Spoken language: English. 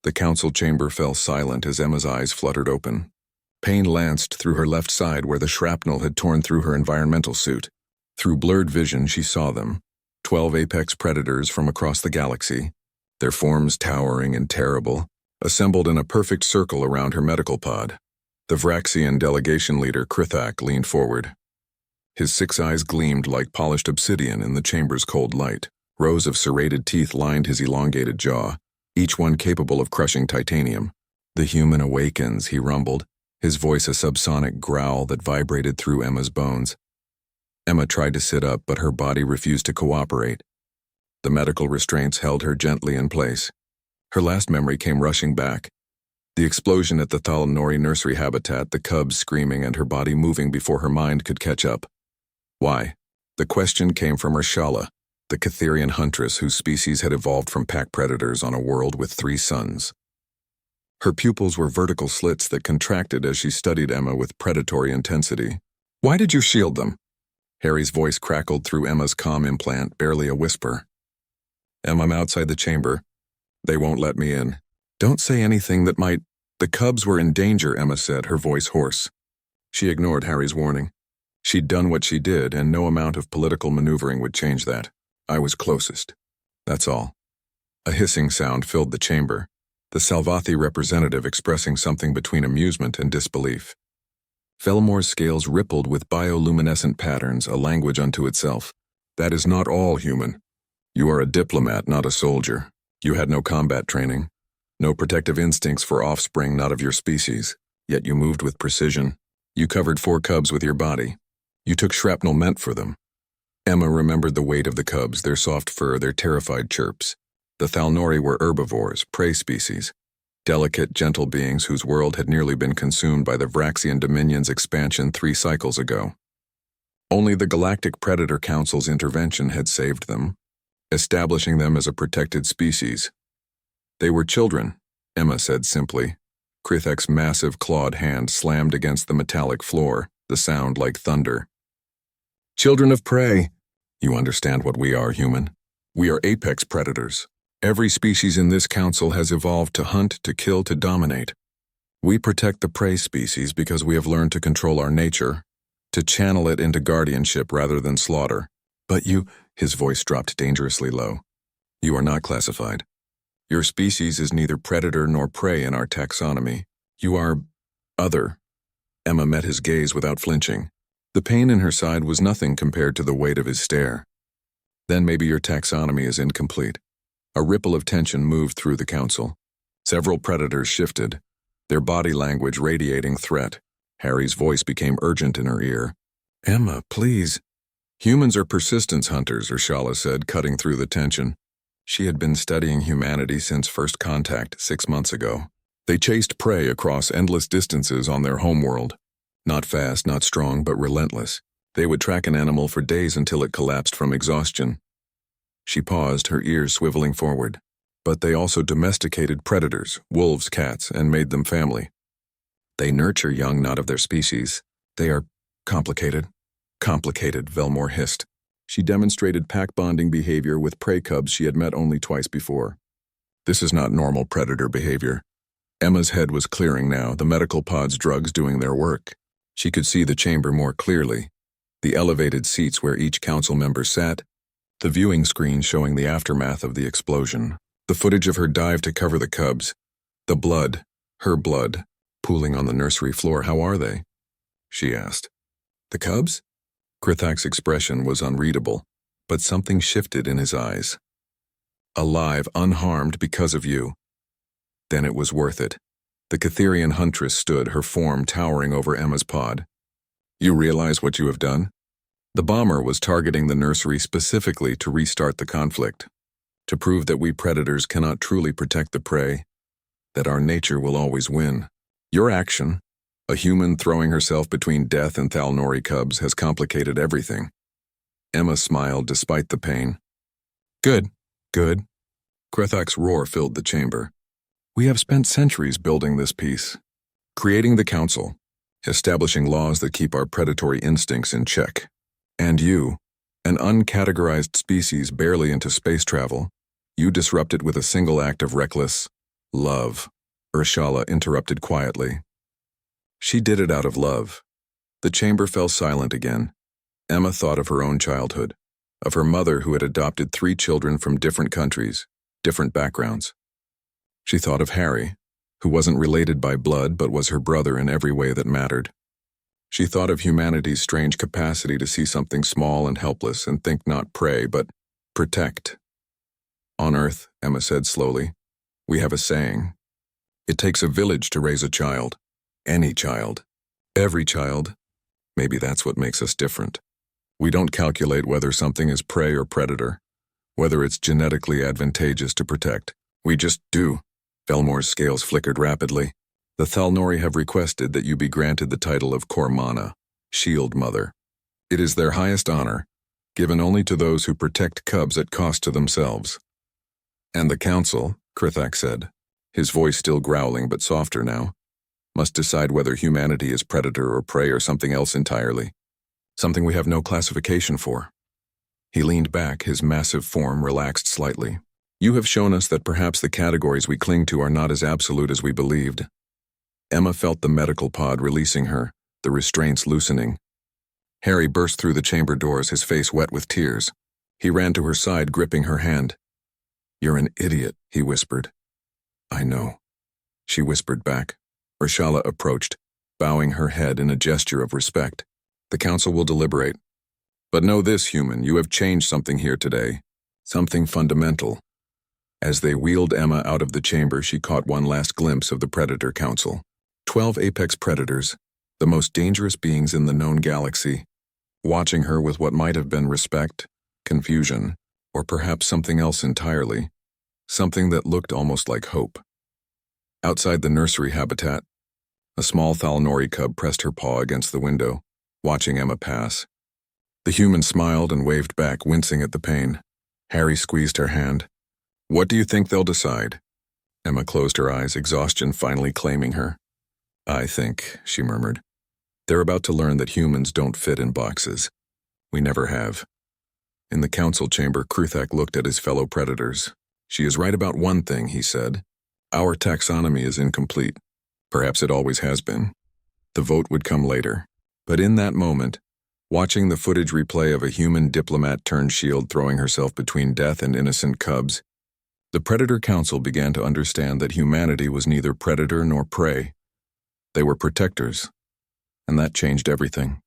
The council chamber fell silent as Emma's eyes fluttered open. Pain lanced through her left side where the shrapnel had torn through her environmental suit. Through blurred vision, she saw them, 12 apex predators from across the galaxy, their forms towering and terrible, assembled in a perfect circle around her medical pod. The Vraxian delegation leader, Krithak, leaned forward. His 6 eyes gleamed like polished obsidian in the chamber's cold light. Rows of serrated teeth lined his elongated jaw, each one capable of crushing titanium. "The human awakens," he rumbled, his voice a subsonic growl that vibrated through Emma's bones. Emma tried to sit up, but her body refused to cooperate. The medical restraints held her gently in place. Her last memory came rushing back. The explosion at the Thalnori nursery habitat, the cubs screaming and her body moving before her mind could catch up. Why? The question came from Urshala, the Catherian huntress whose species had evolved from pack predators on a world with 3 suns. Her pupils were vertical slits that contracted as she studied Emma with predatory intensity. "Why did you shield them?" Harry's voice crackled through Emma's comm implant, barely a whisper. "I'm outside the chamber. They won't let me in. Don't say anything that might—" "The cubs were in danger," Emma said, her voice hoarse. She ignored Harry's warning. She'd done what she did, and no amount of political maneuvering would change that. "I was closest. That's all." A hissing sound filled the chamber, the Salvathi representative expressing something between amusement and disbelief. Felmore's scales rippled with bioluminescent patterns, a language unto itself. "That is not all, human. You are a diplomat, not a soldier. You had no combat training, no protective instincts for offspring not of your species, yet you moved with precision. You covered 4 cubs with your body. You took shrapnel meant for them." Emma remembered the weight of the cubs, their soft fur, their terrified chirps. The Thalnori were herbivores, prey species, delicate, gentle beings whose world had nearly been consumed by the Vraxian Dominion's expansion 3 cycles ago. Only the Galactic Predator Council's intervention had saved them, establishing them as a protected species. "They were children," Emma said simply. Krithak's massive clawed hand slammed against the metallic floor, the sound like thunder. "Children of prey. You understand what we are, human. We are apex predators. Every species in this council has evolved to hunt, to kill, to dominate. We protect the prey species because we have learned to control our nature, to channel it into guardianship rather than slaughter. But you," his voice dropped dangerously low, "you are not classified. Your species is neither predator nor prey in our taxonomy. You are other." Emma met his gaze without flinching. The pain in her side was nothing compared to the weight of his stare. "Then maybe your taxonomy is incomplete." A ripple of tension moved through the council. Several predators shifted, their body language radiating threat. Harry's voice became urgent in her ear. "Emma, please." "Humans are persistence hunters," Urshala said, cutting through the tension. She had been studying humanity since first contact 6 months ago. They chased prey across endless distances on their homeworld. Not fast, not strong, but relentless. They would track an animal for days until it collapsed from exhaustion. She paused, her ears swiveling forward. "But they also domesticated predators, wolves, cats, and made them family. They nurture young not of their species. They are complicated." "Complicated," Velmore hissed. She demonstrated pack-bonding behavior with prey cubs she had met only twice before. "This is not normal predator behavior." Emma's head was clearing now, the medical pod's drugs doing their work. She could see the chamber more clearly. The elevated seats where each council member sat, the viewing screen showing the aftermath of the explosion, the footage of her dive to cover the cubs, the blood, her blood, pooling on the nursery floor. "How are they?" she asked. "The cubs?" Krithak's expression was unreadable, but something shifted in his eyes. "Alive, unharmed because of you." Then it was worth it. The Catherian huntress stood, her form towering over Emma's pod. "You realize what you have done?" The bomber was targeting the nursery specifically to restart the conflict, to prove that we predators cannot truly protect the prey, that our nature will always win. Your action, a human throwing herself between death and Thalnori cubs, has complicated everything. Emma smiled despite the pain. "Good, good." Krethak's roar filled the chamber. "We have spent centuries building this peace, creating the council, establishing laws that keep our predatory instincts in check. And you, an uncategorized species barely into space travel, you disrupt it with a single act of reckless, Love, Urshala interrupted quietly. She did it out of love. The chamber fell silent again. Emma thought of her own childhood, of her mother who had adopted 3 children from different countries, different backgrounds. She thought of Harry, who wasn't related by blood but was her brother in every way that mattered. She thought of humanity's strange capacity to see something small and helpless and think not prey, but protect. On Earth, Emma said slowly, we have a saying. It takes a village to raise a child. Any child. Every child. Maybe that's what makes us different. We don't calculate whether something is prey or predator, whether it's genetically advantageous to protect. We just do. Velmore's scales flickered rapidly. The Thalnori have requested that you be granted the title of Kormana, Shield Mother. It is their highest honor, given only to those who protect cubs at cost to themselves. And the council, Krithak said, his voice still growling but softer now, must decide whether humanity is predator or prey or something else entirely, something we have no classification for. He leaned back, his massive form relaxed slightly. You have shown us that perhaps the categories we cling to are not as absolute as we believed. Emma felt the medical pod releasing her, the restraints loosening. Harry burst through the chamber doors, his face wet with tears. He ran to her side, gripping her hand. You're an idiot, he whispered. I know, she whispered back. Urshala approached, bowing her head in a gesture of respect. The council will deliberate. But know this, human, you have changed something here today. Something fundamental. As they wheeled Emma out of the chamber, she caught one last glimpse of the Predator Council. 12 apex predators, the most dangerous beings in the known galaxy, watching her with what might have been respect, confusion, or perhaps something else entirely, something that looked almost like hope. Outside the nursery habitat, a small Thalnori cub pressed her paw against the window, watching Emma pass. The human smiled and waved back, wincing at the pain. Harry squeezed her hand. What do you think they'll decide? Emma closed her eyes, exhaustion finally claiming her. I think, she murmured, they're about to learn that humans don't fit in boxes. We never have. In the council chamber, Krithak looked at his fellow predators. She is right about one thing, he said. Our taxonomy is incomplete. Perhaps it always has been. The vote would come later. But in that moment, watching the footage replay of a human diplomat turned shield throwing herself between death and innocent cubs, the Predator Council began to understand that humanity was neither predator nor prey. They were protectors, and that changed everything.